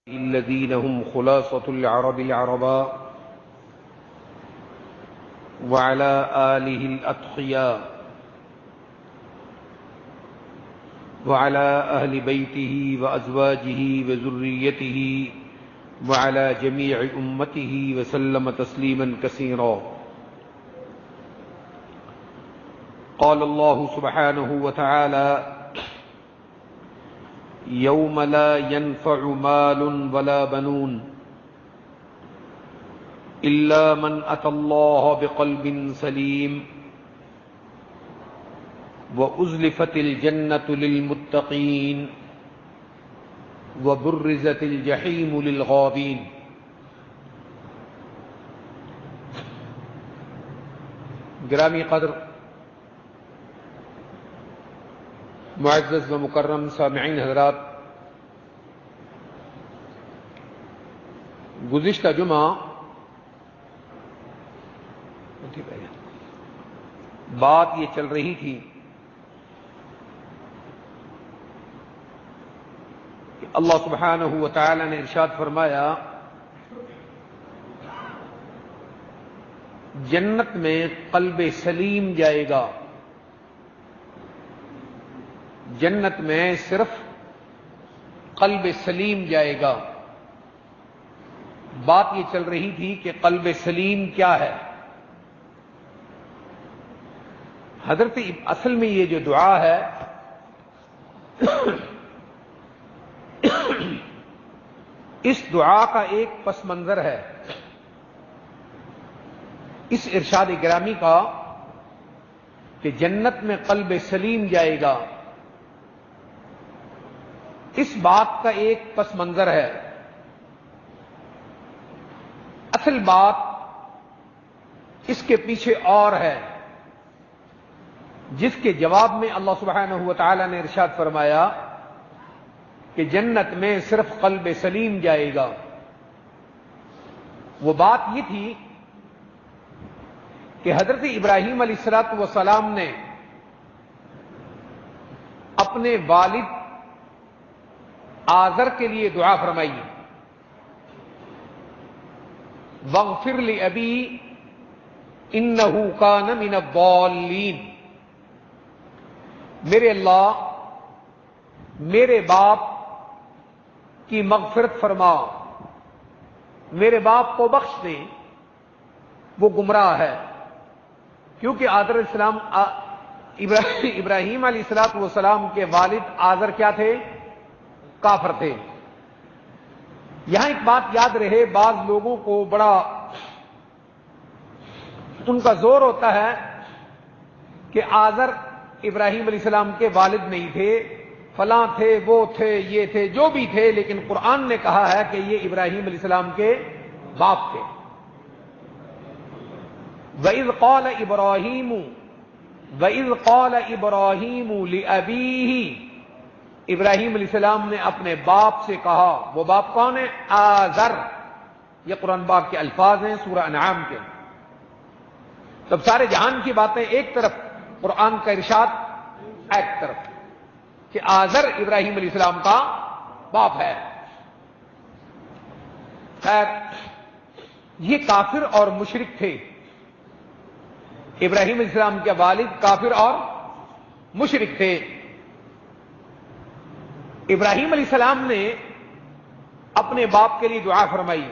الذين هم خلاصة العرب العرباء وعلى آله الأتقياء وعلى أهل بيته وأزواجه وذريته وعلى جميع أمته وسلم تسليما كثيرا. قال الله سبحانه وتعالى: يوم لا ينفع مال ولا بنون إلا من أتى الله بقلب سليم وأزلفت الجنة للمتقين وبرزت الجحيم للغابين. گرامی قدر معزز و مکرم سامعین حضرات، گزشتہ جمعہ بات یہ چل رہی تھی کہ اللہ سبحانہ و تعالی نے ارشاد فرمایا جنت میں قلب سلیم جائے گا، جنت میں صرف قلب سلیم جائے گا۔ بات یہ چل رہی تھی کہ قلب سلیم کیا ہے۔ حضرت اصل میں یہ جو دعا ہے اس دعا کا ایک پس منظر ہے، اس ارشاد گرامی کا کہ جنت میں قلب سلیم جائے گا، اس بات کا ایک پس منظر ہے۔ اصل بات اس کے پیچھے اور ہے، جس کے جواب میں اللہ سبحانہ و تعالی نے ارشاد فرمایا کہ جنت میں صرف قلب سلیم جائے گا۔ وہ بات یہ تھی کہ حضرت ابراہیم علیہ السلام نے اپنے والد آزر کے لیے دعا فرمائی، وَاغْفِرْ لِأَبِي إِنَّهُ كَانَ مِنَ الضَّالِّينَ، میرے اللہ میرے باپ کی مغفرت فرما، میرے باپ کو بخش دے، وہ گمراہ ہے۔ کیونکہ آزر السلام ابراہیم علیہ السلام کے والد آزر کیا تھے؟ کافر تھے۔ یہاں ایک بات یاد رہے، بعض لوگوں کو بڑا ان کا زور ہوتا ہے کہ آزر ابراہیم علیہ السلام کے والد نہیں تھے، فلاں تھے، وہ تھے، یہ تھے، جو بھی تھے، لیکن قرآن نے کہا ہے کہ یہ ابراہیم علیہ السلام کے باپ تھے۔ وَإِذْ قَالَ إِبْرَاهِيمُ لِأَبِيهِ، ابراہیم علیہ السلام نے اپنے باپ سے کہا، وہ باپ کون ہے؟ آزر۔ یہ قرآن پاک کے الفاظ ہیں سورہ انعام کے۔ تب سارے جہان کی باتیں ایک طرف، قرآن کا ارشاد ایک طرف، کہ آزر ابراہیم علیہ السلام کا باپ ہے۔ خیر، یہ کافر اور مشرک تھے۔ ابراہیم علیہ السلام کے والد کافر اور مشرک تھے۔ ابراہیم علیہ السلام نے اپنے باپ کے لیے دعا فرمائی،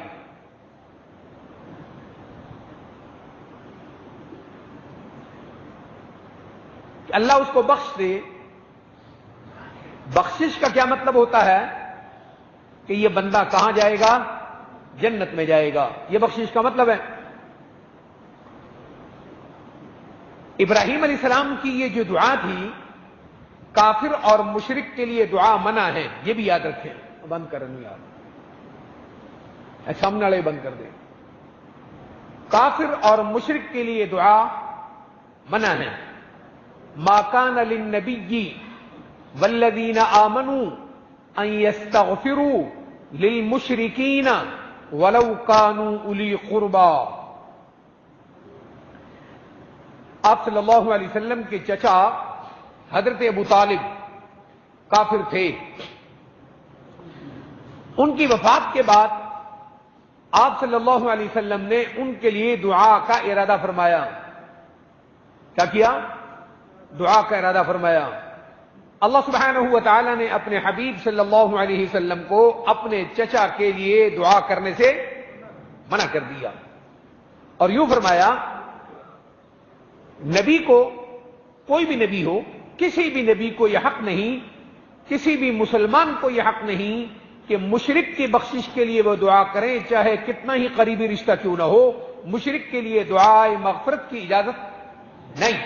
کہ اللہ اس کو بخش دے۔ بخشش کا کیا مطلب ہوتا ہے؟ کہ یہ بندہ کہاں جائے گا؟ جنت میں جائے گا، یہ بخشش کا مطلب ہے۔ ابراہیم علیہ السلام کی یہ جو دعا تھی، کافر اور مشرک کے لیے دعا منع ہے، یہ بھی یاد رکھیں۔ بند کرنے یاد سامنے والے بند کر دیں۔ کافر اور مشرک کے لیے دعا منع ہے۔ ما کان للنبی والذین آمنوا ان یستغفروا للمشرکین ولو کانوا اولی قربا۔ آپ صلی اللہ علیہ وسلم کے چچا حضرت ابو طالب کافر تھے، ان کی وفات کے بعد آپ صلی اللہ علیہ وسلم نے ان کے لیے دعا کا ارادہ فرمایا. کیا کیا؟ دعا کا ارادہ فرمایا. اللہ سبحانہ و تعالی نے اپنے حبیب صلی اللہ علیہ وسلم کو اپنے چچا کے لیے دعا کرنے سے منع کر دیا اور یوں فرمایا، نبی کو، کوئی بھی نبی ہو، کسی بھی نبی کو یہ حق نہیں، کسی بھی مسلمان کو یہ حق نہیں کہ مشرک کی بخشش کے لیے وہ دعا کریں، چاہے کتنا ہی قریبی رشتہ کیوں نہ ہو. مشرک کے لیے دعائے مغفرت کی اجازت نہیں.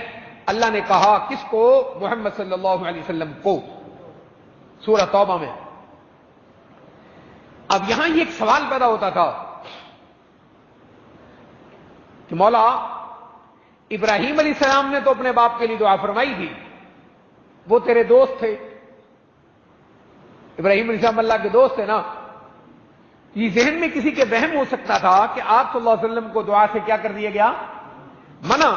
اللہ نے کہا کس کو؟ محمد صلی اللہ علیہ وسلم کو، سورہ توبہ میں. اب یہاں یہ ایک سوال پیدا ہوتا تھا کہ مولا، ابراہیم علیہ السلام نے تو اپنے باپ کے لیے دعا فرمائی تھی، وہ تیرے دوست تھے، ابراہیم علیہ السلام اللہ کے دوست تھے نا. یہ ذہن میں کسی کے وہم ہو سکتا تھا کہ آپ صلی اللہ علیہ وسلم کو دعا سے کیا کر دیا گیا؟ منع.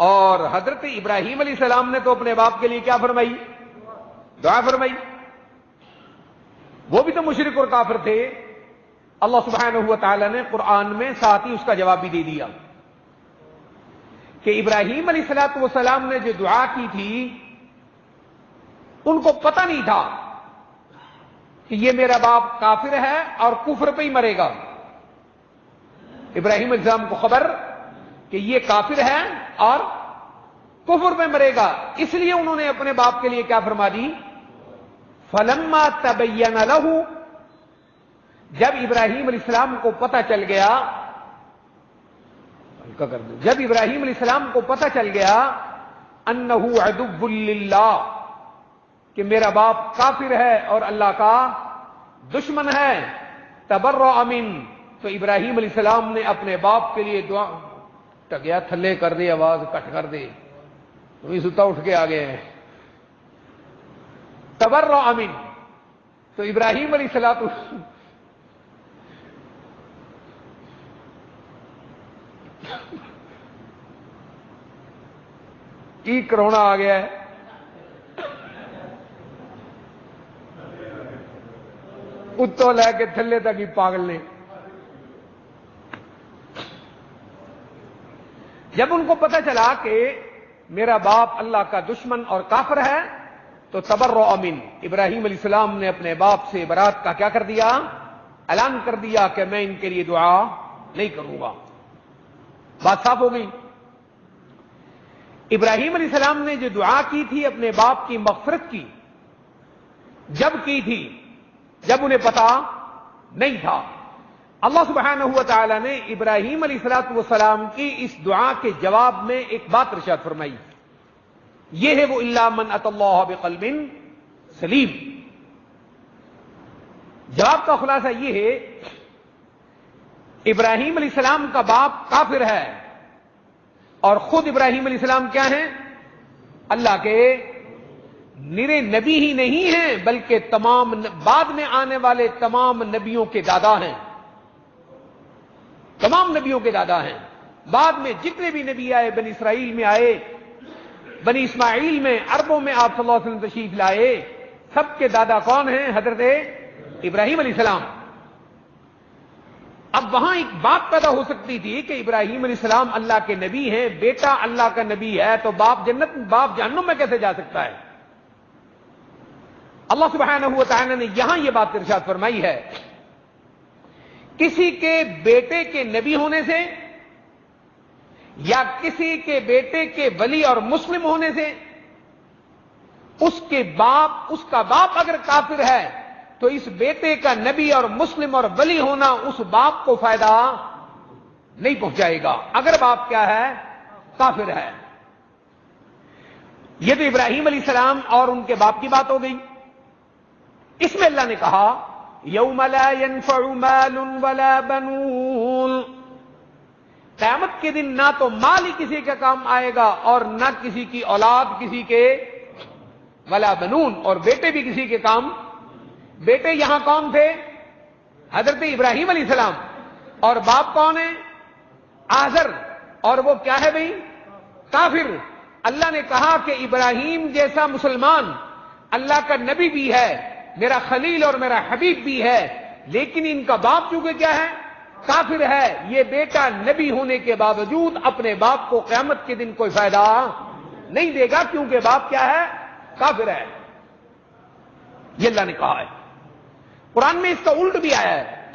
اور حضرت ابراہیم علیہ السلام نے تو اپنے باپ کے لیے کیا فرمائی؟ دعا فرمائی. وہ بھی تو مشرک اور کافر تھے. اللہ سبحانہ و تعالی نے قرآن میں ساتھ ہی اس کا جواب بھی دے دیا کہ ابراہیم علیہ السلام نے جو دعا کی تھی ان کو پتہ نہیں تھا کہ یہ میرا باپ کافر ہے اور کفر پہ ہی مرے گا. ابراہیم علیہ السلام کو خبر کہ یہ کافر ہے اور کفر پہ مرے گا، اس لیے انہوں نے اپنے باپ کے لیے کیا فرما دی؟ فلما تبین لہ، جب ابراہیم علیہ السلام کو پتہ چل گیا، جب ابراہیم علیہ السلام کو پتہ چل گیا انہ عدو للہ، کہ میرا باپ کافر ہے اور اللہ کا دشمن ہے، تبرأ منہ، تو ابراہیم علیہ السلام نے اپنے باپ کے لیے دعا ٹگیا تھلے کر دے، آواز کٹ کر دے، وہی ستا اٹھ کے آ گئے ہیں. تبرأ منہ، تو ابراہیم علیہ السلام کی کرونا آ گیا ہے. اتوں لے کے تھلے تک ہی پاگل نے. جب ان کو پتہ چلا کہ میرا باپ اللہ کا دشمن اور کافر ہے تو تبرأ منہ، ابراہیم علیہ السلام نے اپنے باپ سے برات کا کیا کر دیا؟ اعلان کر دیا کہ میں ان کے لیے دعا نہیں کروں گا. بات صاف ہو گئی. ابراہیم علیہ السلام نے جو دعا کی تھی اپنے باپ کی مغفرت کی، جب کی تھی جب انہیں پتا نہیں تھا، اللہ سبحانہ و تعالی نے ابراہیم علیہ السلام کی اس دعا کے جواب میں ایک بات ارشاد فرمائی، یہ ہے وہ الا من اتى اللہ بقلب سلیم. جواب کا خلاصہ یہ ہے، ابراہیم علیہ السلام کا باپ کافر ہے اور خود ابراہیم علیہ السلام کیا ہیں؟ اللہ کے نرے نبی ہی نہیں ہیں بلکہ تمام بعد میں آنے والے تمام نبیوں کے دادا ہیں. تمام نبیوں کے دادا ہیں. بعد میں جتنے بھی نبی آئے، بنی اسرائیل میں آئے، بنی اسماعیل میں، عربوں میں آپ صلی اللہ علیہ وسلم تشریف لائے، سب کے دادا کون ہیں؟ حضرت ابراہیم علیہ السلام. اب وہاں ایک بات پیدا ہو سکتی تھی کہ ابراہیم علیہ السلام اللہ کے نبی ہیں، بیٹا اللہ کا نبی ہے، تو باپ جہنم میں کیسے جا سکتا ہے؟ اللہ سبحانہ و تعالی نے یہاں یہ بات ارشاد فرمائی ہے، کسی کے بیٹے کے نبی ہونے سے یا کسی کے بیٹے کے ولی اور مسلم ہونے سے اس کا باپ اگر کافر ہے تو اس بیٹے کا نبی اور مسلم اور ولی ہونا اس باپ کو فائدہ نہیں پہنچائے گا اگر باپ کیا ہے؟ کافر ہے. یہ تو ابراہیم علیہ السلام اور ان کے باپ کی بات ہو گئی. اس میں اللہ نے کہا یوم لا ينفع مال ولا بنون، قیامت کے دن نہ تو مال ہی کسی کا کام آئے گا اور نہ کسی کی اولاد کسی کے، ولا بنون، اور بیٹے بھی کسی کے کام. بیٹے یہاں کون تھے؟ حضرت ابراہیم علیہ السلام. اور باپ کون ہے؟ آزر. اور وہ کیا ہے بھائی؟ کافر. اللہ نے کہا کہ ابراہیم جیسا مسلمان اللہ کا نبی بھی ہے میرا خلیل اور میرا حبیب بھی ہے، لیکن ان کا باپ چونکہ کیا ہے؟ کافر ہے، یہ بیٹا نبی ہونے کے باوجود اپنے باپ کو قیامت کے دن کوئی فائدہ نہیں دے گا، کیونکہ باپ کیا ہے؟ کافر ہے۔ یہ اللہ نے کہا ہے۔ قرآن میں اس کا الٹ بھی آیا ہے،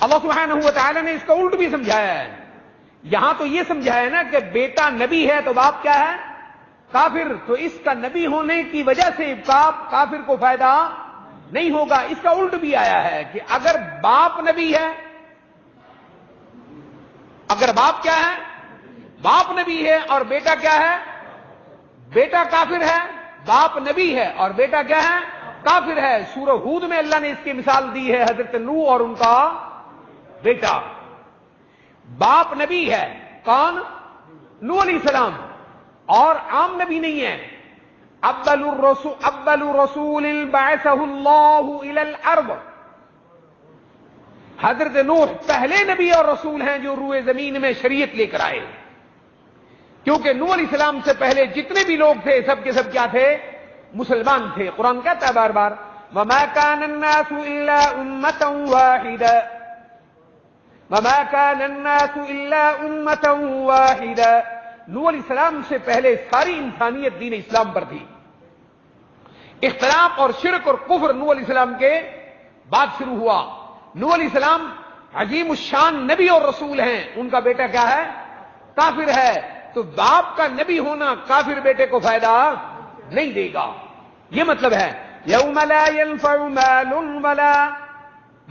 اللہ سبحانہ و تعالی نے اس کا الٹ بھی سمجھایا ہے۔ یہاں تو یہ سمجھایا نا کہ بیٹا نبی ہے تو باپ کیا ہے؟ کافر، تو اس کا نبی ہونے کی وجہ سے باپ کافر کو فائدہ نہیں ہوگا۔ اس کا الٹ بھی آیا ہے کہ اگر باپ نبی ہے، اگر باپ کیا ہے؟ باپ نبی ہے اور بیٹا کیا ہے؟ بیٹا کافر ہے، باپ نبی ہے اور بیٹا کیا ہے؟ کافر ہے۔ سورہ ہود میں اللہ نے اس کی مثال دی ہے، حضرت نوح اور ان کا بیٹا۔ باپ نبی ہے، کون؟ نوح علیہ السلام، اور عام نبی نہیں ہے۔ اول رسول بعثہ اللہ الی الارض، حضرت نوح پہلے نبی اور رسول ہیں جو روئے زمین میں شریعت لے کر آئے، کیونکہ نوح علیہ السلام سے پہلے جتنے بھی لوگ تھے سب کے سب کیا تھے؟ مسلمان تھے۔ قرآن کہتا ہے بار بار وما كان الناس الا امة واحدة، وما كان الناس الا امة واحدة۔ نوح علیہ السلام سے پہلے ساری انسانیت دین اسلام پر تھی۔ اختلاف اور شرک اور کفر نوح علیہ السلام کے بعد شروع ہوا۔ نوح علیہ السلام عظیم الشان نبی اور رسول ہیں، ان کا بیٹا کیا ہے؟ کافر ہے۔ تو باپ کا نبی ہونا کافر بیٹے کو فائدہ نہیں دے گا، یہ مطلب ہے۔ یوم لا ينفع مال ولا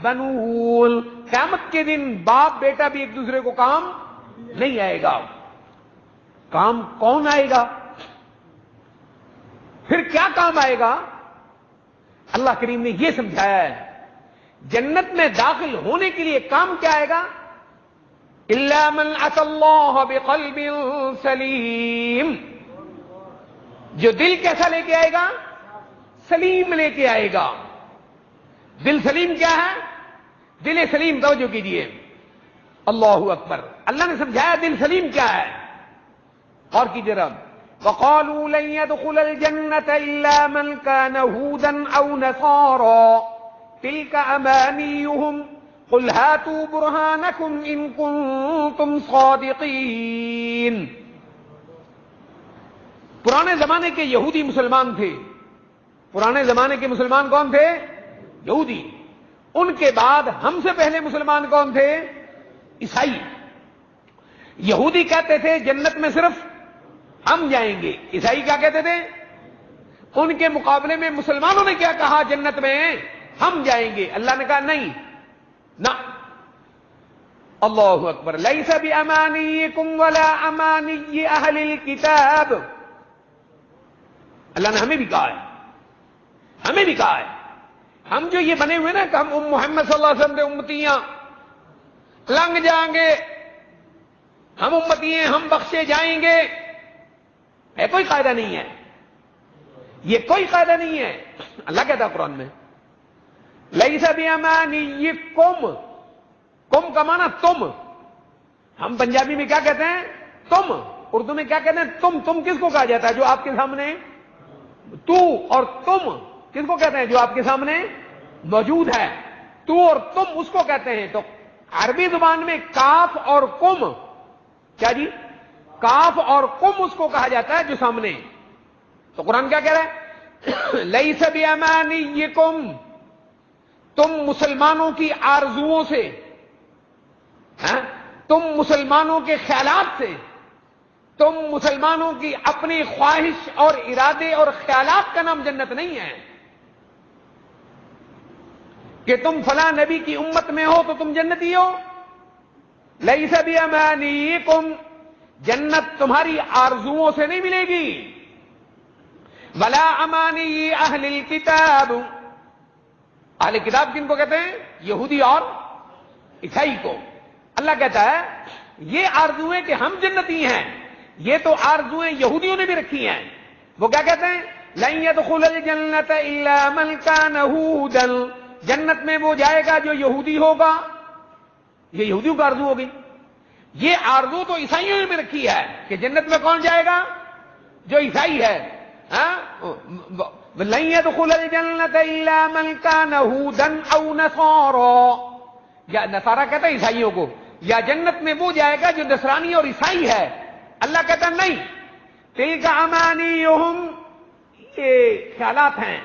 بنون، قیامت کے دن باپ بیٹا بھی ایک دوسرے کو کام نہیں آئے گا۔ کام کون آئے گا؟ پھر کیا کام آئے گا؟ اللہ کریم نے یہ سمجھایا ہے، جنت میں داخل ہونے کے لیے کام کیا آئے گا؟ الا من اتى الله بقلب سلیم، جو دل کیسا لے کے آئے گا؟ سلیم لے کے آئے گا۔ دل سلیم کیا ہے؟ دل سلیم، توجہ کیجیے، اللہ اکبر۔ اللہ نے سمجھایا دل سلیم کیا ہے، اور کیجیے رب وقالوا لن يدخل الجنة الا من كان هودا او نصارى تلك امانيهم قل هاتوا برهانكم ان كنتم صادقين۔ پرانے زمانے کے یہودی مسلمان تھے۔ پرانے زمانے کے مسلمان کون تھے؟ یہودی۔ ان کے بعد ہم سے پہلے مسلمان کون تھے؟ عیسائی۔ یہودی کہتے تھے جنت میں صرف ہم جائیں گے، عیسائی کیا کہتے تھے؟ ان کے مقابلے میں مسلمانوں نے کیا کہا؟ جنت میں ہم جائیں گے۔ اللہ نے کہا نہیں نہ، اللہ اکبر، لیس بامانیکم ولا امانی اہل الکتاب۔ اللہ نے ہمیں بھی کہا ہے، ہمیں بھی کہا ہے، ہم جو یہ بنے ہوئے نا کہ ہم محمد صلی اللہ علیہ وسلم کے امتیاں لنگ جائیں گے، ہم امتی ہیں، ہم بخشے جائیں گے، یہ کوئی قاعدہ نہیں ہے، یہ کوئی قاعدہ نہیں ہے۔ اللہ کہتا ہے قرآن میں لیس بامانیکم، کم کا معنی تم، ہم پنجابی میں کیا کہتے ہیں؟ تم، اردو میں کیا کہتے ہیں؟ تم کس کو کہا جاتا ہے جو آپ کے سامنے؟ تو اور تم کس کو کہتے ہیں؟ جو آپ کے سامنے موجود ہے۔ تو اور تم اس کو کہتے ہیں۔ تو عربی زبان میں کاف اور کم، کیا جی؟ کاف اور کم اس کو کہا جاتا ہے جو سامنے۔ تو قرآن کیا کہہ رہا ہے؟ لیس بامانیکم، تم مسلمانوں کی آرزوؤں سے، تم مسلمانوں کے خیالات سے، تم مسلمانوں کی اپنی خواہش اور ارادے اور خیالات کا نام جنت نہیں ہے کہ تم فلاں نبی کی امت میں ہو تو تم جنتی ہو۔ لیس بامانیکم، جنت تمہاری آرزوؤں سے نہیں ملے گی۔ ولا امانی اہل الکتاب، اہل کتاب کن کو کہتے ہیں؟ یہودی اور عیسائی کو۔ اللہ کہتا ہے یہ آرزویں کہ ہم جنتی ہیں، یہ تو آرزویں یہودیوں نے بھی رکھی ہیں۔ وہ کیا کہتے ہیں؟ لن يدخل الجنة الا من كان هودا، جنت میں وہ جائے گا جو یہودی ہوگا۔ یہ یہودیوں کا آرزو ہوگی۔ یہ آرزو تو عیسائیوں نے بھی رکھی ہے کہ جنت میں کون جائے گا؟ جو عیسائی ہے۔ لن يدخل الجنة إلا من كان هودا أو نصارا. یا نصارا کہتا ہے عیسائیوں کو، یا جنت میں وہ جائے گا جو نصرانی اور عیسائی ہے. اللہ کہتا نہیں، تلک امانیہم، یہ خیالات ہیں،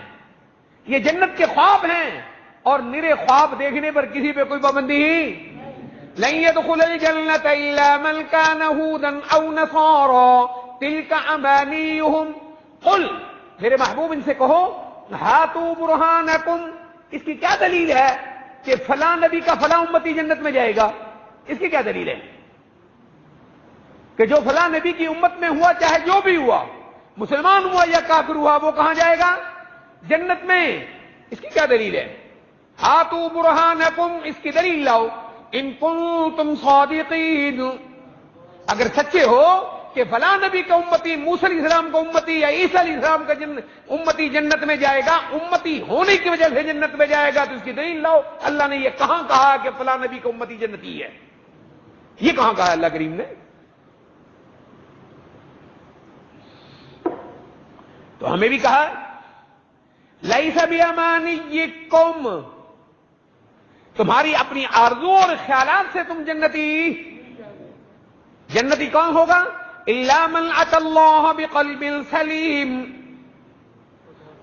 یہ جنت کے خواب ہیں، اور نرے خواب دیکھنے پر کسی پہ کوئی پابندی ہی. لن يدخل الجنة إلا من كان هودا أو نصارا تلك امانیہم. قل، میرے محبوب ان سے کہو، ہاتوا برہانکم، اس کی کیا دلیل ہے کہ فلاں نبی کا فلاں امتی جنت میں جائے گا؟ اس کی کیا دلیل ہے کہ جو فلاں نبی کی امت میں ہوا، چاہے جو بھی ہوا، مسلمان ہوا یا کافر ہوا، وہ کہاں جائے گا؟ جنت میں. اس کی کیا دلیل ہے؟ ہاتوا برہانکم، اس کی دلیل لاؤ. ان کنتم صادقین، اگر سچے ہو کہ فلاں نبی کا امتی موسیٰ علیہ السلام کا امتی یا عیسیٰ علیہ السلام کا امتی جنت میں جائے گا، امتی ہونے کی وجہ سے جنت میں جائے گا، تو اس کی دلیل لاؤ. اللہ نے یہ کہاں کہا کہ فلاں نبی کا امتی جنتی ہے؟ یہ کہاں کہا اللہ کریم نے؟ تو ہمیں بھی کہا لیس بامانیکم، تمہاری اپنی آرزو اور خیالات سے تم جنتی کون ہوگا؟ الا من اتى اللہ بقلب سلیم،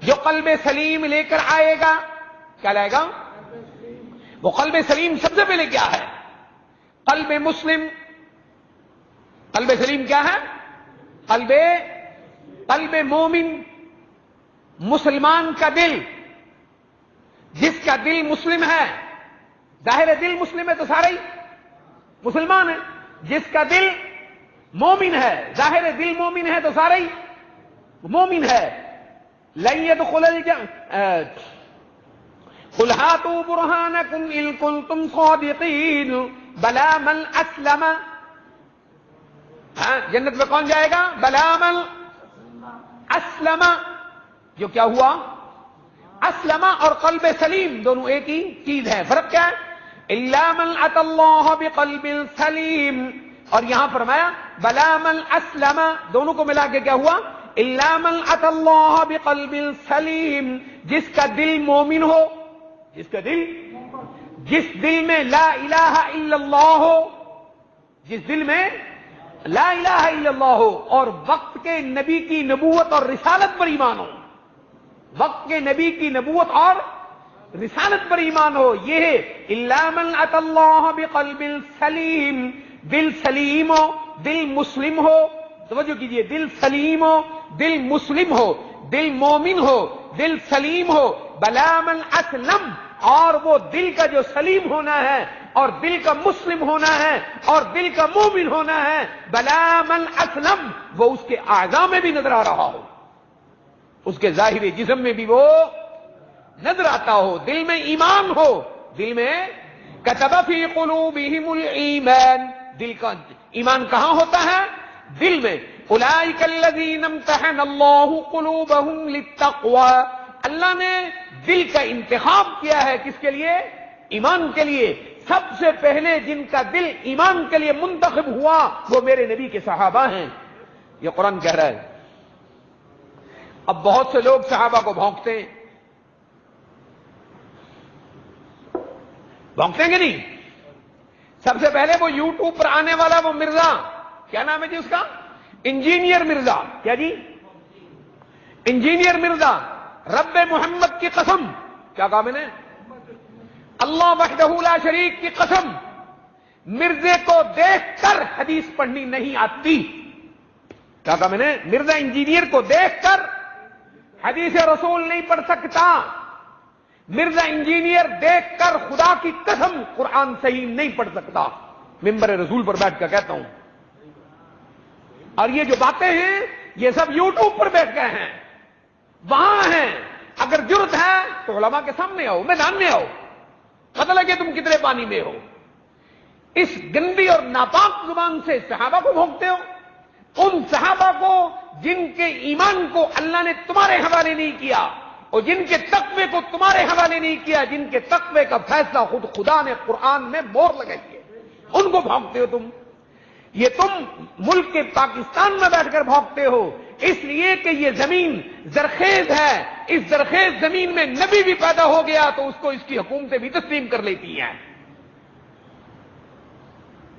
جو قلب سلیم لے کر آئے گا. کیا لائے گا؟ وہ قلب سلیم سب سے پہلے کیا ہے؟ قلب مسلم. قلب سلیم کیا ہے؟ قلب مومن، مسلمان کا دل، جس کا دل مسلم ہے. ظاہر دل مسلم ہے تو سارے ہی مسلمان ہیں. جس کا دل مومن ہے، ظاہر دل مومن ہے تو سارے ہی مومن ہے. لن يدخل الجنة قل هاتوا برهانكم إن كنتم صادقين بلا من اسلم. جنت میں کون جائے گا؟ بلا من اسلم. جو کیا ہوا؟ اسلم اور قلب سلیم دونوں ایک ہی چیز ہے. فرق کیا ہے؟ الا من اتى اللہ بقلب سلیم، اور یہاں فرمایا بلا من اسلم، دونوں کو ملا کے کیا ہوا؟ الا من اتى اللہ بقلب سلیم، جس کا دل مومن ہو، جس دل میں لا الہ الا اللہ ہو، جس دل میں لا الہ الا اللہ ہو، اور وقت کے نبی کی نبوت اور رسالت پر ایمان ہو، وقت کے نبی کی نبوت اور رسالت پر ایمان ہو. یہ ہے الا من اتى اللہ بقلب سلیم. دل سلیم ہو، دل مسلم ہو. توجہ کیجئے، دل سلیم ہو، دل مسلم ہو، دل مومن ہو، دل سلیم ہو. بلا من اسلم، اور وہ دل کا جو سلیم ہونا ہے، اور دل کا مسلم ہونا ہے، اور دل کا مومن ہونا ہے. بلا من اسلم، وہ اس کے اعضاء میں بھی نظر آ رہا ہو، اس کے ظاہری جسم میں بھی وہ نظر آتا ہو. دل میں ایمان ہو، دل میں کتب فی قلوبہم الایمان. دل کا ایمان کہاں ہوتا ہے؟ دل میں. اولئک الذین امتحن اللہ قلوبہم للتقوی. اللہ نے دل کا انتخاب کیا ہے کس کے لیے؟ ایمان کے لیے. سب سے پہلے جن کا دل ایمان کے لیے منتخب ہوا وہ میرے نبی کے صحابہ ہیں. یہ قرآن کہہ رہا ہے. اب بہت سے لوگ صحابہ کو بھونکتے ہیں، بھونکتے ہیں کہ نہیں؟ سب سے پہلے وہ یوٹیوب پر آنے والا وہ مرزا، کیا نام ہے جی اس کا؟ انجینئر مرزا. کیا جی؟ انجینئر مرزا. رب محمد کی قسم، کیا کہا میں نے؟ اللہ وحدہ لا شریک کی قسم، مرزے کو دیکھ کر حدیث پڑھنی نہیں آتی. کیا کہا میں نے؟ مرزا انجینئر کو دیکھ کر حدیث رسول نہیں پڑھ سکتا. مرزا انجینئر دیکھ کر خدا کی قسم قرآن صحیح نہیں پڑھ سکتا. ممبر رسول پر بیٹھ کر کہتا ہوں. اور یہ جو باتیں ہیں یہ سب یوٹیوب پر بیٹھ گئے ہیں، وہاں ہیں. اگر جرت ہے تو علماء کے سامنے آؤ، میدان میں آؤ، پتہ لگے تم کتنے پانی میں ہو. اس گندی اور ناپاک زبان سے صحابہ کو بھونکتے ہو. ان صحابہ کو جن کے ایمان کو اللہ نے تمہارے حوالے نہیں کیا، اور جن کے تقوی کو تمہارے حوالے نہیں کیا، جن کے تقوی کا فیصلہ خود خدا نے قرآن میں مہر لگائی ہے، ان کو بھونکتے ہو تم. یہ تم ملک کے پاکستان میں بیٹھ کر بھونکتے ہو. اس لیے کہ یہ زمین زرخیز ہے، اس زرخیز زمین میں نبی بھی پیدا ہو گیا تو اس کو اس کی حکومتیں بھی تسلیم کر لیتی ہیں۔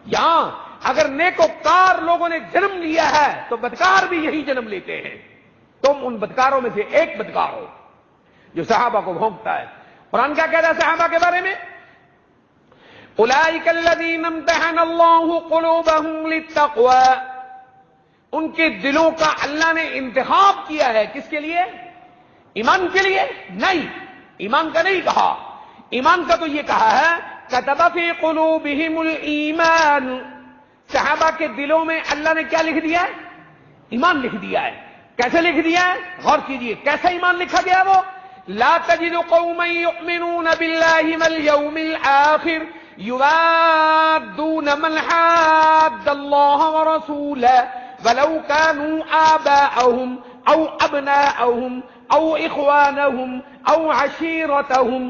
یہاں اگر نیکوکار لوگوں نے جنم لیا ہے تو بدکار بھی یہی جنم لیتے ہیں۔ تم ان بدکاروں میں سے ایک بدکار ہو جو صحابہ کو بھونکتا ہے۔ قرآن کیا کہہ رہا ہے صحابہ کے بارے میں؟ اولئک الذین امتحن اللہ قلوبہم للتقوی، ان کے دلوں کا اللہ نے انتخاب کیا ہے، کس کے لیے؟ ایمان کے لیے؟ نہیں، ایمان کا نہیں کہا، ایمان کا تو یہ کہا ہے کتب فی قلوبہم الایمان، صحابہ کے دلوں میں اللہ نے کیا لکھ دیا ہے؟ ایمان لکھ دیا ہے۔ کیسے لکھ دیا ہے؟ غور کیجئے کیسا ایمان لکھا گیا وہ؟ لا تجد قوما یؤمنون باللہ والیوم الآخر یوادون من حاد اللہ ورسولہ ولو كانوا آباءهم او ابناءهم او اخوانهم او عشیرتهم،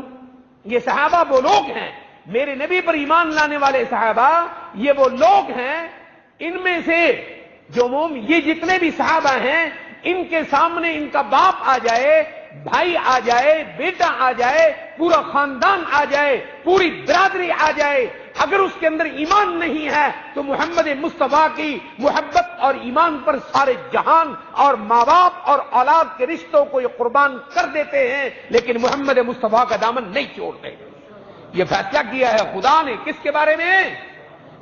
یہ صحابہ وہ لوگ ہیں، میرے نبی پر ایمان لانے والے صحابہ یہ وہ لوگ ہیں، ان میں سے جو یہ جتنے بھی صحابہ ہیں ان کے سامنے ان کا باپ آ جائے، بھائی آ جائے، بیٹا آ جائے، پورا خاندان آ جائے، پوری برادری آ جائے، اگر اس کے اندر ایمان نہیں ہے تو محمد مصطفیٰ کی محبت اور ایمان پر سارے جہان اور ماں باپ اور اولاد کے رشتوں کو یہ قربان کر دیتے ہیں، لیکن محمد مصطفیٰ کا دامن نہیں چھوڑتے۔ یہ فیصلہ کیا ہے خدا نے، کس کے بارے میں؟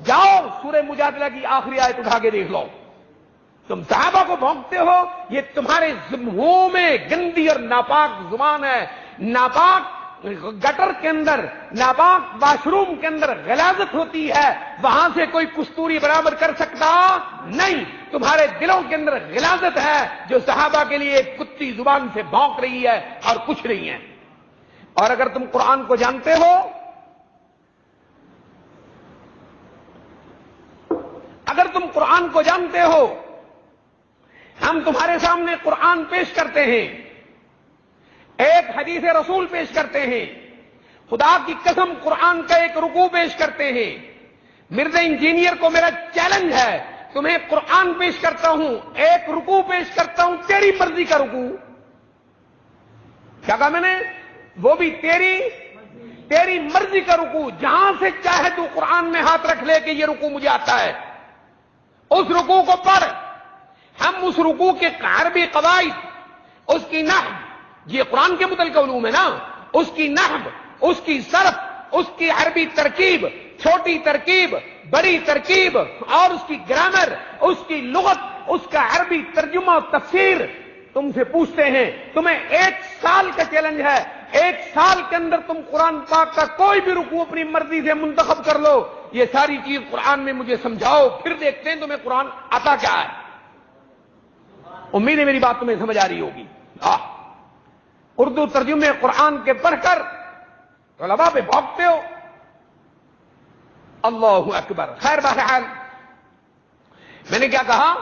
جاؤ سورہ مجادلہ کی آخری آیت اٹھا کے دیکھ لو۔ تم صحابہ کو بھونکتے ہو، یہ تمہارے منہ میں گندی اور ناپاک زبان ہے، ناپاک گٹر کے اندر، ناپاک واش روم کے اندر غلاظت ہوتی ہے، وہاں سے کوئی کستوری برابر کر سکتا نہیں، تمہارے دلوں کے اندر غلاظت ہے جو صحابہ کے لیے کتی زبان سے بھونک رہی ہے اور کچھ نہیں ہے۔ اور اگر تم قرآن کو جانتے ہو، اگر تم قرآن کو جانتے ہو، ہم تمہارے سامنے قرآن پیش کرتے ہیں، ایک حدیث رسول پیش کرتے ہیں، خدا کی قسم قرآن کا ایک رکوع پیش کرتے ہیں۔ مرزا انجینئر کو میرا چیلنج ہے، تمہیں قرآن پیش کرتا ہوں، ایک رکوع پیش کرتا ہوں تیری مرضی کا رکوع، کیا کہا میں نے؟ وہ بھی تیری مرضی کا رکوع، جہاں سے چاہے تو قرآن میں ہاتھ رکھ لے کہ یہ رکوع مجھے آتا ہے، اس رکوع کو پڑھ۔ ہم اس رکوع کے عربی قواعد، اس کی نحو، یہ قرآن کے متعلق علوم ہے نا، اس کی نحو، اس کی صرف، اس کی عربی ترکیب، چھوٹی ترکیب، بڑی ترکیب، اور اس کی گرامر، اس کی لغت، اس کا عربی ترجمہ و تفسیر تم سے پوچھتے ہیں، تمہیں 1 سال کا چیلنج ہے، 1 سال کے اندر تم قرآن پاک کا کوئی بھی رکوع اپنی مرضی سے منتخب کر لو، یہ ساری چیز قرآن میں مجھے سمجھاؤ، پھر دیکھتے ہیں تمہیں قرآن آتا کیا ہے۔ امید ہے میری بات تمہیں سمجھ آ رہی ہوگی۔ اردو ترجمے قرآن کے پڑھ کر علماء پہ بھونکتے ہو، اللہ اکبر۔ خیر بہرحال میں نے کیا کہا؟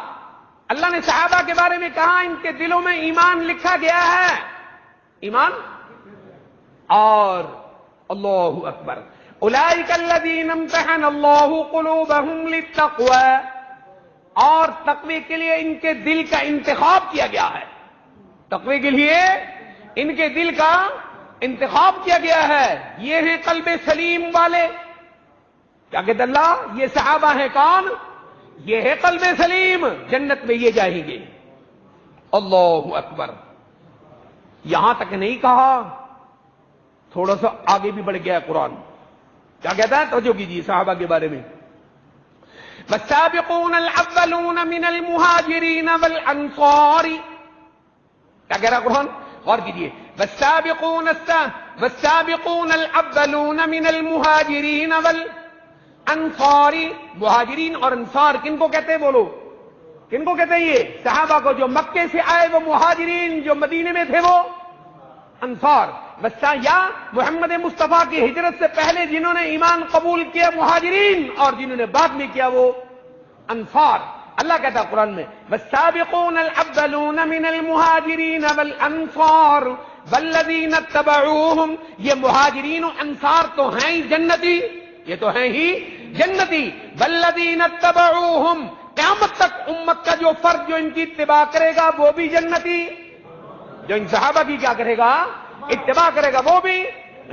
اللہ نے صحابہ کے بارے میں کہا ان کے دلوں میں ایمان لکھا گیا ہے، ایمان، اور اللہ اکبر، اولئک الذین امتحن اللہ قلوبہم للتقوی، اور تقوی کے لیے ان کے دل کا انتخاب کیا گیا ہے، تقوی کے لیے ان کے دل کا انتخاب کیا گیا ہے، یہ ہیں قلب سلیم والے، کیا کہتے اللہ؟ یہ صحابہ ہیں کون؟ یہ ہے قلب سلیم، جنت میں یہ جائیں گے، اللہ اکبر۔ یہاں تک نہیں کہا، تھوڑا سا آگے بھی بڑھ گیا قرآن، کیا کہتا ہے؟ توجہ کیجیے صحابہ کے بارے میں، والسابقون الاولون من المہاجرین والانصار، کیا کہہ رہا قرآن؟ غور کیجیے، والسابقون الاولون من المہاجرین والانصار، مہاجرین اور انصار کن کو کہتے ہیں؟ بولو کن کو کہتے ہیں؟ یہ صحابہ کو، جو مکے سے آئے وہ مہاجرین، جو مدینے میں تھے وہ انصار، یا محمد مصطفیٰ کی ہجرت سے پہلے جنہوں نے ایمان قبول کیا مہاجرین، اور جنہوں نے بعد میں کیا وہ انصار۔ اللہ کہتا ہے قرآن میں والسابقون الاولون من المہاجرین والانصار والذین اتبعوہم، یہ مہاجرین و انصار تو ہیں ہی جنتی، یہ تو ہیں ہی جنتی، والذین اتبعوہم، قیامت تک امت کا جو فرد جو ان کی اتباع کرے گا وہ بھی جنتی، جو ان صحابہ کی کیا کرے گا، اتباع کرے گا، وہ بھی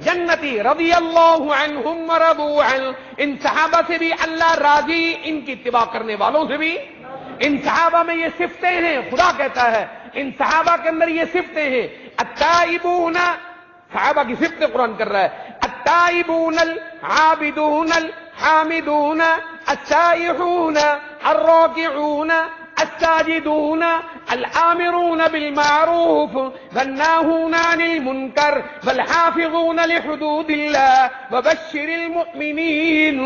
جنتی۔ رضی اللہ عنہم ورضوا عنہ، ان صحابہ سے بھی اللہ راضی، ان کی اتباع کرنے والوں سے بھی۔ ان صحابہ میں یہ صفتیں ہیں، خدا کہتا ہے ان صحابہ کے اندر یہ صفتیں ہیں، التائبون، صحابہ کی صفتیں قرآن کر رہا ہے، التائبون العابدون الحامدون السائحون الراكعون الساجدون الآمرون بالمعروف والناهون عن المنكر والحافظون لحدود الله وبشر المؤمنين۔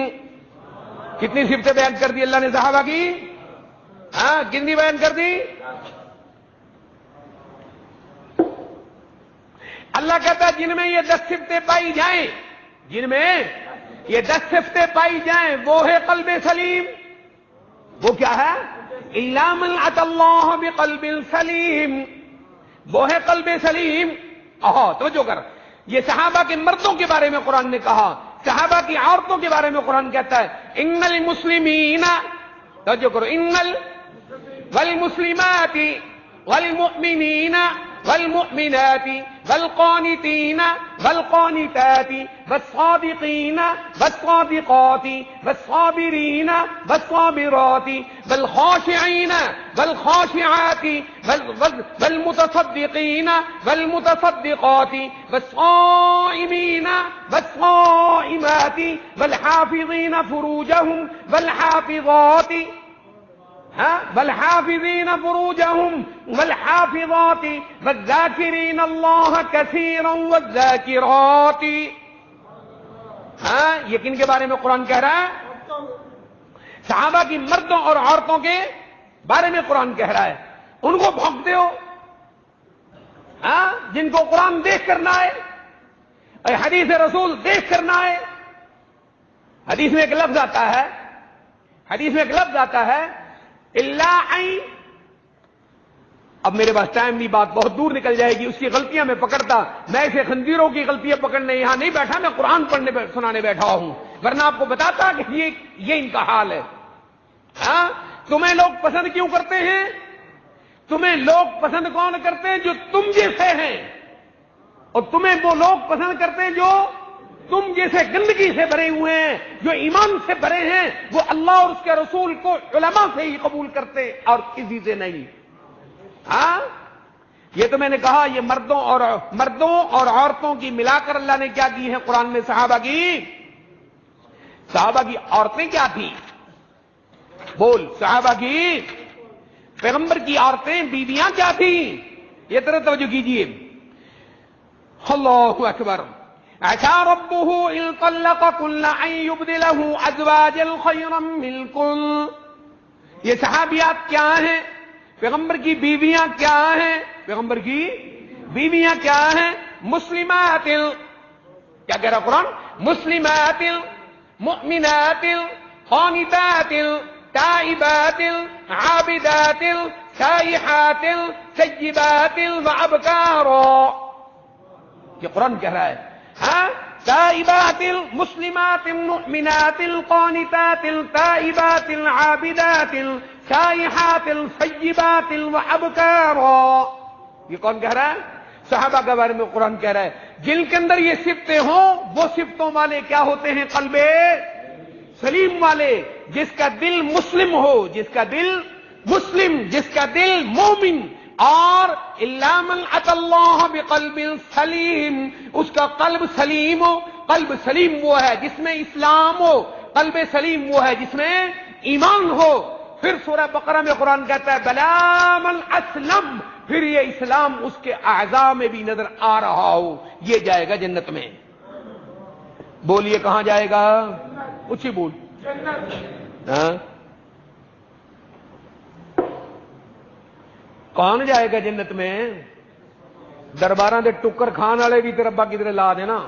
کتنی صفتیں بیان کر دی اللہ نے صحابہ کی؟ ہاں کتنی بیان کر دی؟ اللہ کہتا ہے جن میں یہ 10 صفتیں پائی جائیں، جن میں یہ 10 صفتیں پائی جائیں وہ ہے قلب سلیم۔ وہ کیا ہے؟ الا من اتى اللہ بقلب سلیم، وہ ہے قلب سلیم۔ توجہ کر، یہ صحابہ کے مردوں کے بارے میں قرآن نے کہا، صحابہ کی عورتوں کے بارے میں قرآن کہتا ہے ان المسلمین، توجہ کرو، ان والمسلمات والمؤمنین والمؤمنات والقانتين والقانتات والصادقين والصادقات والصابرين والصابرات والخاشعين والخاشعات والمتصدقين والمتصدقات والصائمين والصائمات والحافظين فروجهم والحافظات والحافظين فروجهم والحافظات والذاكرين الله كثيرا والذاكرات۔ یہ کن کے بارے میں قرآن کہہ رہا ہے؟ صحابہ کی مردوں اور عورتوں کے بارے میں قرآن کہہ رہا ہے۔ ان کو بھونکتے ہو، جن کو قرآن دیکھ کر نہ آئے، حدیث رسول دیکھ کر نہ آئے۔ حدیث میں ایک لفظ آتا ہے، حدیث میں ایک لفظ آتا ہے اللہ عین۔ اب میرے پاس ٹائم نہیں، بات بہت دور نکل جائے گی، اس کی غلطیاں میں پکڑتا، میں ایسے خنزیروں کی غلطیاں پکڑنے یہاں نہیں بیٹھا، میں قرآن پڑھنے سنانے بیٹھا ہوں، ورنہ آپ کو بتاتا کہ یہ ان کا حال ہے۔ تمہیں لوگ پسند کیوں کرتے ہیں؟ تمہیں لوگ پسند کون کرتے ہیں؟ جو تم جیسے ہیں، اور تمہیں وہ لوگ پسند کرتے ہیں جو تم جیسے گندگی سے بھرے ہوئے ہیں، جو ایمان سے بھرے ہیں، وہ اللہ اور اس کے رسول کو علماء سے ہی قبول کرتے اور کسی سے نہیں۔ یہ تو میں نے کہا، یہ مردوں اور عورتوں کی ملا کر اللہ نے کیا کی ہے قرآن میں؟ صحابہ کی عورتیں کیا تھیں؟ بول، صحابہ کی، پیغمبر کی عورتیں، بیویاں کیا تھیں؟ یہ طرح توجہ کیجیے، اللہ اکبر۔ عسى ربه إن طلقكن أن يبدله أزواجا خيرا منكن۔ یہ صحابیات کیا ہیں؟ پیغمبر کی بیویاں کیا ہیں؟ پیغمبر کی بیویاں کیا ہیں؟ مسلمات، کیا کہہ رہا قرآن؟ مسلمات مؤمنات قانتات تائبات عابدات سائحات سیبات وابکارا۔ یہ قرآن کہہ رہا ہے، تائبات المسلمات المؤمنات القانتات التائبات العابدات السائحات السیبات وابکارا۔ یہ کون کہہ رہا ہے؟ صحابہ کے بارے میں قرآن کہہ رہا ہے جن کے اندر یہ صفتیں ہوں وہ صفتوں والے کیا ہوتے ہیں؟ قلب سلیم والے، جس کا دل مسلم ہو، جس کا دل مسلم، جس کا دل مومن، اور الا من اتى اللہ بقلب سلیم، اس کا قلب سلیم ہو۔ قلب سلیم وہ ہے جس میں اسلام ہو، قلب سلیم وہ ہے جس میں ایمان ہو۔ پھر سورہ بقرہ میں قرآن کہتا ہے بلا من اسلم، پھر یہ اسلام اس کے اعضاء میں بھی نظر آ رہا ہو، یہ جائے گا جنت میں۔ بولیے کہاں جائے گا؟ اچھی بول، کون جائے گا جنت میں؟ درباراں دے ٹکر کھان والے بھی تیرے ابا کدھر لا دینا،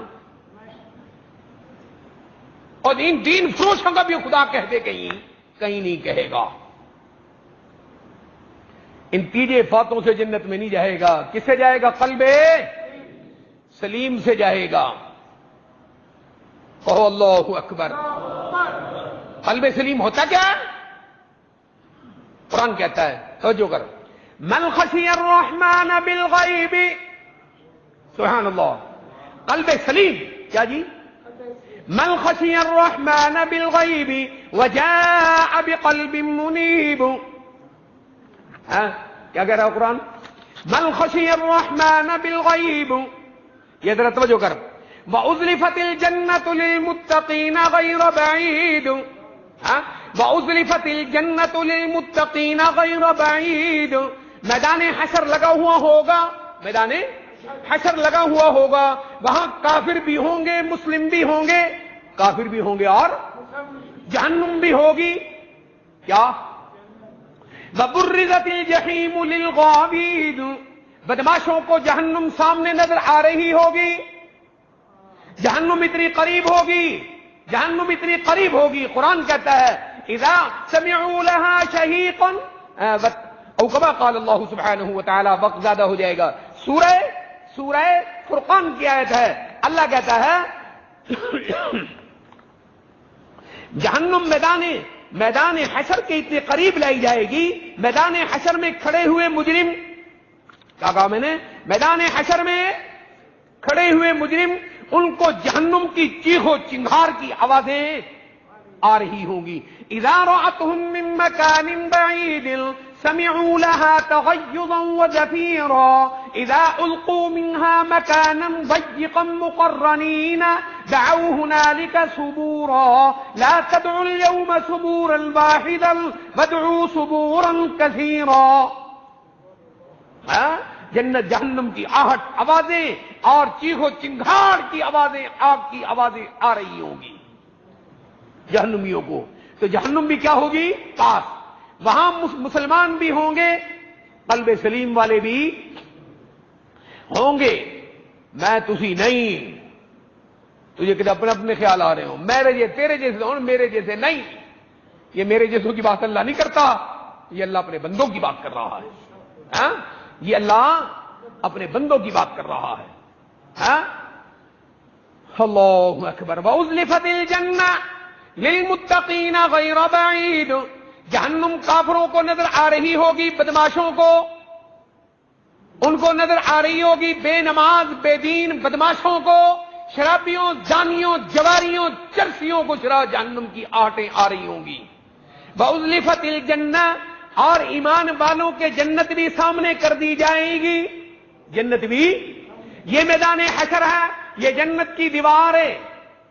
اور ان دین فروشوں کا بھی خدا کہہ دے کہیں نہیں کہے گا۔ ان تیجے فاتوں سے جنت میں نہیں جائے گا۔ کس سے جائے گا؟ قلب سلیم سے جائے گا۔ کہو اللہ اکبر۔ قلب سلیم ہوتا کیا؟ قرآن کہتا ہے، توجہ کر، من خشی الرحمن بالغیب، سبحان اللہ، قلب سلیم، کیا جی؟ من خشی الرحمن بالغیب وجاء بقلب منیب، کیا کہہ رہا ہے قرآن؟ من خشی الرحمن بالغیب، یہ ذرا توجہ کر، وَأُزْلِفَتِ الْجَنَّةُ لِلْمُتَّقِينَ غَيْرَ بَعِيدٍ، وَأُزْلِفَتِ الْجَنَّةُ لِلْمُتَّقِينَ غَيْرَ بَعِيدٍ، میدان حشر لگا ہوا ہوگا، میدان حشر لگا ہوا ہوگا، وہاں کافر بھی ہوں گے، مسلم بھی ہوں گے، کافر بھی ہوں گے اور جہنم بھی ہوگی، کیا؟ وَبُرِّزَتِ الْجَحِيمُ لِلْغَاوِينَ، بدماشوں کو جہنم سامنے نظر آ رہی ہوگی، جہنم اتنی قریب ہوگی، جہنم اتنی قریب ہوگی، قرآن کہتا ہے اذا سمعوا لها شہیقا، او کما قال اللہ سبحانہ وتعالی، وقت زیادہ ہو جائے گا، سورہ فرقان کی آیت ہے، اللہ کہتا ہے جہنم میدان حشر کے اتنے قریب لائی جائے گی، میدان حشر میں کھڑے ہوئے مجرم، کیا کہا میں نے؟ میدان حشر میں کھڑے ہوئے مجرم، ان کو جہنم کی چیخ و چنگھار کی آوازیں آ رہی ہوں گی، اذا رأتهم من مکان بعید سمعوا لها تغیظا وزفیرا، اذا القوا منها مکانا ضیقا مقرنین دعوا هنالك ثبورا لا تدعوا اليوم ثبورا واحدا وادعوا ثبورا كثيرا، جنت جہنم کی آہٹ آوازیں اور چیخ و چنگھاڑ کی آوازیں، آگ کی آوازیں آ رہی ہوں گی جہنمیوں کو، تو جہنم بھی کیا ہوگی؟ پاس، وہاں مسلمان بھی ہوں گے، قلب سلیم والے بھی ہوں گے، میں تسی نہیں، تجھے کہ اپنے خیال آ رہے ہوں، میرے یہ تیرے جیسے ہوں، میرے جیسے نہیں، یہ میرے جیسوں کی بات اللہ نہیں کرتا، یہ اللہ اپنے بندوں کی بات کر رہا ہے، یہ اللہ اپنے بندوں کی بات کر رہا ہے، اللہ اکبر، وَأُزْلِفَتِ الْجَنَّةُ لِلْمُتَّقِينَ غَيْرَ بَعِيدٍ، جہنم کافروں کو نظر آ رہی ہوگی، بدماشوں کو ان کو نظر آ رہی ہوگی، بے نماز بے دین بدماشوں کو، شرابیوں، زانیوں، جواریوں، چرسیوں کو جہنم کی آہٹیں آ رہی ہوں گی، وَأُزْلِفَتِ الْجَنَّةُ، اور ایمان والوں کے جنت بھی سامنے کر دی جائے گی، جنت بھی، یہ میدان حشر ہے، یہ جنت کی دیوار ہے،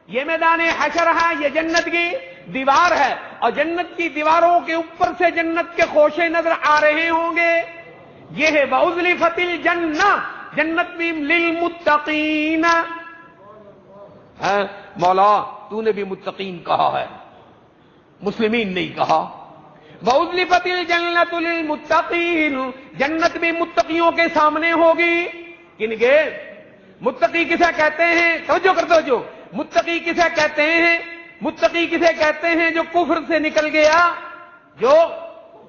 یہ میدان حشر ہے، یہ جنت کی دیوار ہے، اور جنت کی دیواروں کے اوپر سے جنت کے خوشے نظر آ رہے ہوں گے، یہ ہے وَأُزْلِفَتِ الْجَنَّةُ، جنت بھی لِلْمُتَّقِينَ، مولا تو نے بھی متقین کہا ہے، مسلمین نہیں کہا، وَأُزْلِفَتِ الْجَنَّةُ لِلْمُتَّقِينَ، جنت بھی متقیوں کے سامنے ہوگی، کن کے؟ متقی کسے کہتے ہیں؟ توجہ کر دو، متقی کسے کہتے ہیں؟ متقی کسے کہتے ہیں؟ جو کفر سے نکل گیا، جو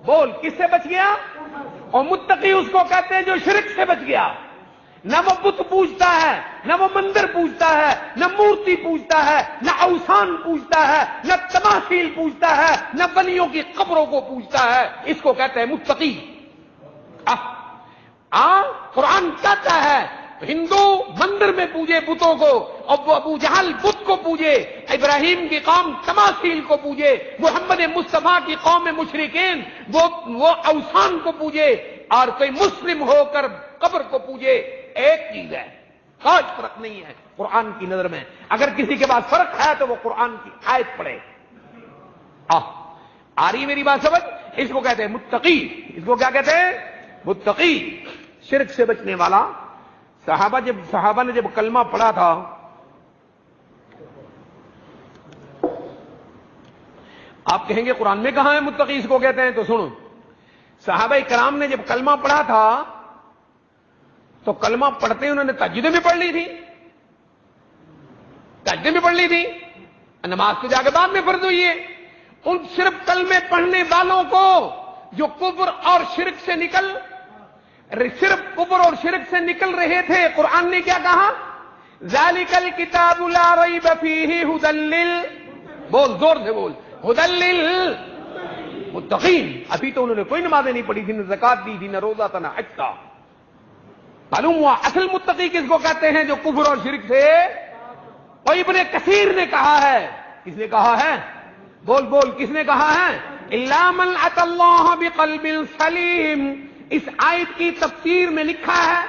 بول کس سے بچ گیا، اور متقی اس کو کہتے ہیں جو شرک سے بچ گیا، نہ وہ بت پوجتا ہے، نہ وہ مندر پوجتا ہے، نہ مورتی پوجتا ہے، نہ اوثان پوجتا ہے، نہ تماثیل پوجتا ہے، نہ ولیوں کی قبروں کو پوجتا ہے، اس کو کہتے ہیں متقی۔ قرآن کہتا ہے ہندو مندر میں پوجے بتوں کو، اور وہ ابو جہل بت کو پوجے، ابراہیم کی قوم تماثیل کو پوجے، محمد مصطفیٰ کی قوم مشرکین وہ اوثان کو پوجے، اور کوئی مسلم ہو کر قبر کو پوجے، ایک چیز ہے، کوئی فرق نہیں ہے قرآن کی نظر میں، اگر کسی کے پاس فرق ہے تو وہ قرآن کی آیت پڑھے۔ آ رہی میری بات سمجھ؟ اس کو کہتے ہیں متقی، اس کو کیا کہتے ہیں؟ متقی، شرک سے بچنے والا۔ صحابہ نے جب کلمہ پڑھا تھا، آپ کہیں گے قرآن میں کہاں ہے متقی اس کو کہتے ہیں، تو سنو، صحابہ کرام نے جب کلمہ پڑھا تھا تو کلمہ پڑھتے انہوں نے تہجدیں بھی پڑھ لی تھی، تہجدیں بھی پڑھ لی تھی، نماز تو جا کے بعد میں فرض ہوئی ہے۔ ان صرف کلمے پڑھنے والوں کو جو کفر اور شرک سے رہے تھے، قرآن نے کیا کہا؟ ذالک الکتاب لا ریب فیہ بول زور سے بول، متقین. ابھی تو انہوں نے کوئی نمازیں نہیں پڑھی تھی، نہ زکات دی تھی، نہ روزہ تھا، نہ حج تھا. معلوم ہوا اصل متقی کس کو کہتے ہیں؟ جو کفر اور شرک سے. اور ابن کثیر نے کہا ہے، کس نے کہا ہے؟ بول بول، کس نے کہا ہے؟ الا من اتى اللہ بقلب سلیم. اس آیت کی تفسیر میں لکھا ہے،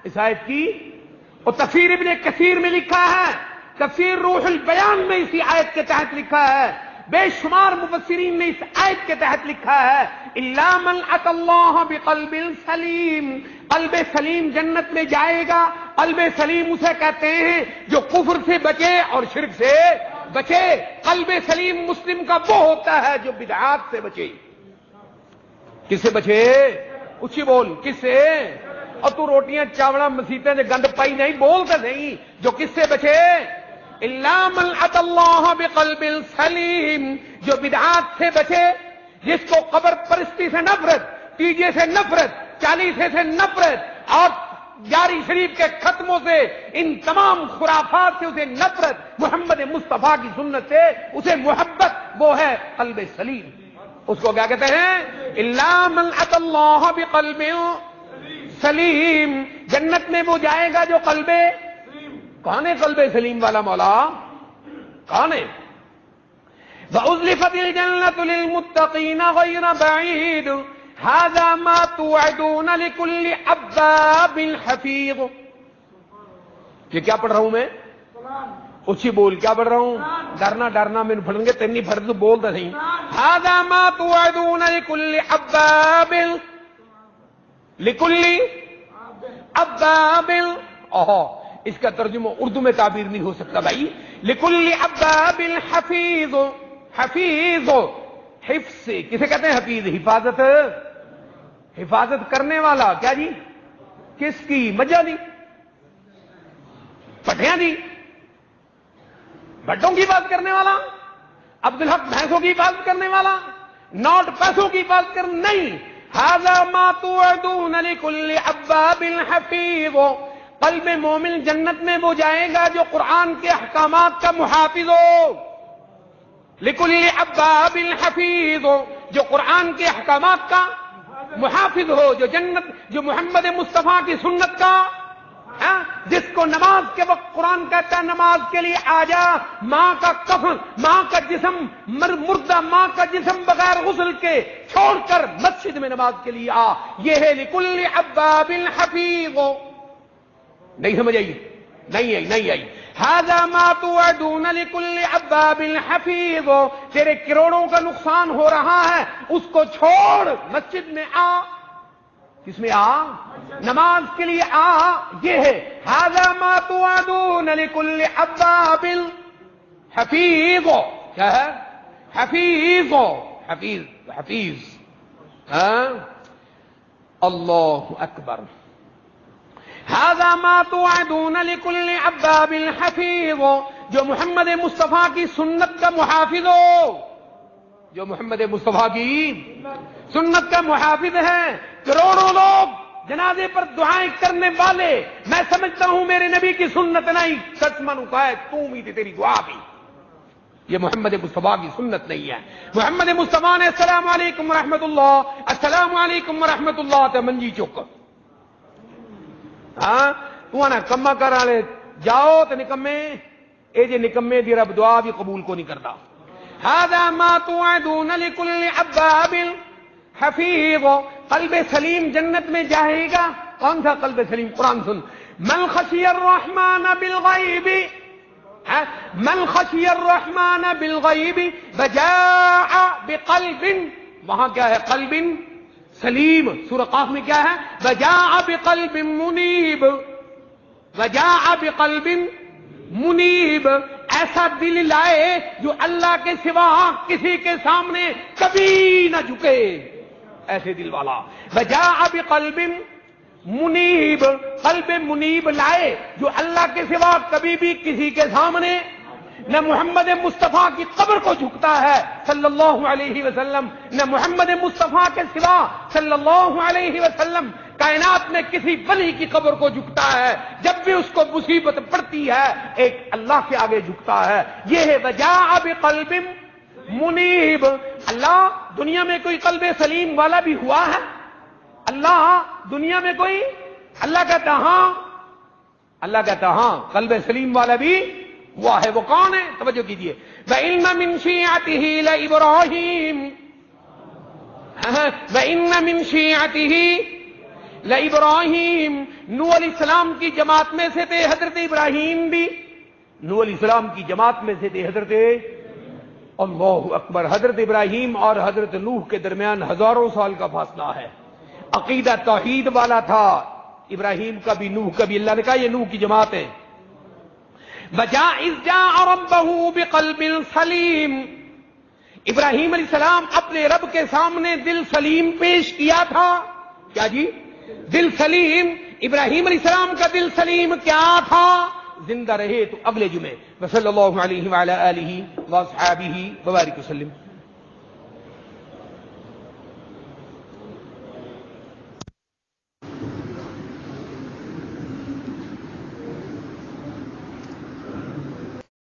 اس آیت کی، اور تفسیر ابن کثیر میں لکھا ہے، تفسیر روح البیان میں اسی آیت کے تحت لکھا ہے، بے شمار مفسرین نے اس آیت کے تحت لکھا ہے الا من اتى اللہ بقلب سلیم. قلب سلیم جنت میں جائے گا. قلب سلیم اسے کہتے ہیں جو کفر سے بچے اور شرک سے بچے. قلب سلیم مسلم کا وہ ہوتا ہے جو بدعات سے بچے. کس سے بچے؟ اچھی بول، کس سے؟ اور تو روٹیاں چاوڑا مسیطیں سے گند پائی نہیں، بولتے نہیں. جو کس سے بچے؟ الا من اتى اللہ بقلب سلیم، جو بدعات سے بچے، جس کو قبر پرستی سے نفرت، ٹیجے سے نفرت، چالیسے سے نفرت، اور جاری شریف کے ختموں سے، ان تمام خرافات سے اسے نفرت، محمد مصطفیٰ کی سنت سے اسے محبت، وہ ہے قلب سلیم. اس کو کیا کہتے ہیں؟ الا من اتى اللہ بقلب سلیم. جنت میں وہ جائے گا جو قلب. کون ہے قلب سلیم والا مولا؟ کون ہے؟ وَأُزْلِفَتِ الْجَنَّةُ لِلْمُتَّقِينَ غَيْرَ بَعِيدٍ هَذَا مَا تُوعَدُونَ لِكُلِّ عَبَّابٍ حَفِيظٍ. یہ کیا پڑھ رہا ہوں میں؟ اچھی بول، کیا پڑھ رہا ہوں؟ ڈرنا میں پڑھیں گے، تینی پڑھ تو بولتا نہیں. هَذَا مَا تُوعَدُونَ لِكُلِّ عَبَّابٍ، لِكُلِّ عَبَّابٍ. اس کا ترجمہ اردو میں تعبیر نہیں ہو سکتا بھائی. لِكُلِّ عَبَّابٍ حَفِيظٍ. حفیظ، حفظ سے کسے کہتے ہیں؟ حفیظ، حفاظت، حفاظت کرنے والا. کیا جی؟ کس کی؟ مجھا دی، پٹھیاں دی، بٹوں کی حفاظت کرنے والا، عبدالحق بھینسوں کی حفاظت کرنے والا، نوٹ پیسوں کی حفاظت کرنے. نہیں. هذا ما توعدون لكل عباب حفیظ. قلب مومن جنت میں وہ جائے گا جو قرآن کے احکامات کا محافظ ہو. لكل عباب حفیظ، جو قرآن کے احکامات کا محافظ ہو، جو جنت، جو محمد مصطفیٰ کی سنت کا، جس کو نماز کے وقت قرآن کہتا ہے نماز کے لیے آ جا. ماں کا کفن، ماں کا جسم، مردہ ماں کا جسم بغیر غسل کے چھوڑ کر مسجد میں نماز کے لیے آ. یہ ہے لکل عباب حفیظ. نہیں سمجھ آئی؟ نہیں آئی. هذا ما توعدون لكل عباب حفیظ. تیرے کروڑوں کا نقصان ہو رہا ہے، اس کو چھوڑ مسجد میں آ. کس میں آ؟ نماز کے لیے آ. یہ ہے هذا ما توعدون لكل عباب حفیظ. کیا ہے؟ حفیظ. حفیظ. اللہ اکبر. هذا ما توعدون لكل عباب حفیظ. جو محمد مصطفیٰ کی سنت کا محافظ ہو، جو محمد مصطفیٰ کی سنت کا محافظ ہے. کروڑوں لوگ جنازے پر دعائیں کرنے والے، میں سمجھتا ہوں میرے نبی کی سنت نہیں، سچ منو کا ہے تو بھی تیری دعا بھی. یہ محمد مصطفیٰ کی سنت نہیں ہے. محمد مصطفیٰ نے السلام علیکم ورحمۃ اللہ، السلام علیکم ورحمۃ اللہ تے منجی چک. ہاں تو آنا کما کر والے جاؤ تو نکمے، اے جے نکمے دی رب دعا بھی قبول کو نہیں کرتا. هذا ما توعدون لكل عباب حفیظ. قلب سلیم جنت میں جائے گا. کون سا قلب سلیم؟ قرآن سن. من خشی الرحمن بالغیب، من خشی الرحمن بالغیب وجاء بقلب، وہاں کیا ہے؟ قلب سلیم. سورہ قاف میں کیا ہے؟ وجاء بقلب منیب. وجاء بقلب منیب. ایسا دل لائے جو اللہ کے سوا کسی کے سامنے کبھی نہ جھکے، ایسے دل والا. وجاء بقلب منیب. قلب منیب لائے جو اللہ کے سوا کبھی بھی کسی کے سامنے نہ محمد مصطفیٰ کی قبر کو جھکتا ہے صلی اللہ علیہ وسلم، نہ محمد مصطفیٰ کے سوا صلی اللہ علیہ وسلم کائنات میں کسی ولی کی قبر کو جھکتا ہے. جب بھی اس کو مصیبت پڑتی ہے ایک اللہ کے آگے جھکتا ہے. یہ ہے وجاء بقلب منیب. اللہ دنیا میں کوئی قلب سلیم والا بھی ہوا ہے؟ اللہ دنیا میں کوئی؟ اللہ کہتا ہاں، اللہ کہتا ہاں قلب سلیم والا بھی ہوا ہے. وہ کون ہے؟ توجہ کیجئے. وَإِنَّ مِن شِيعَتِهِ لَإِبْرَاهِيمَ، وَإِنَّ مِن شِيعَتِهِ لَإِبْرَاهِيمَ. نوح علیہ السلام کی جماعت میں سے تھے حضرت ابراہیم بھی. نوح علیہ السلام کی جماعت میں سے تھے حضرت، اللہ اکبر، حضرت ابراہیم اور حضرت نوح کے درمیان ہزاروں سال کا فاصلہ ہے. عقیدہ توحید والا تھا ابراہیم کا بھی نوح کا بھی. اللہ نے کہا یہ نوح کی جماعت ہے. وَجَاءَ إِذْ جَاءَ رَبَّهُ بِقَلْبٍ سَلِيمٍ. ابراہیم علیہ السلام اپنے رب کے سامنے دل سلیم پیش کیا تھا. کیا جی؟ دل سلیم. ابراہیم علیہ السلام کا دل سلیم کیا تھا؟ زندہ رہے تو اگلے جمعے. وصلی اللہ علیہ وعلی آلہ واصحابہ وبارک وسلم.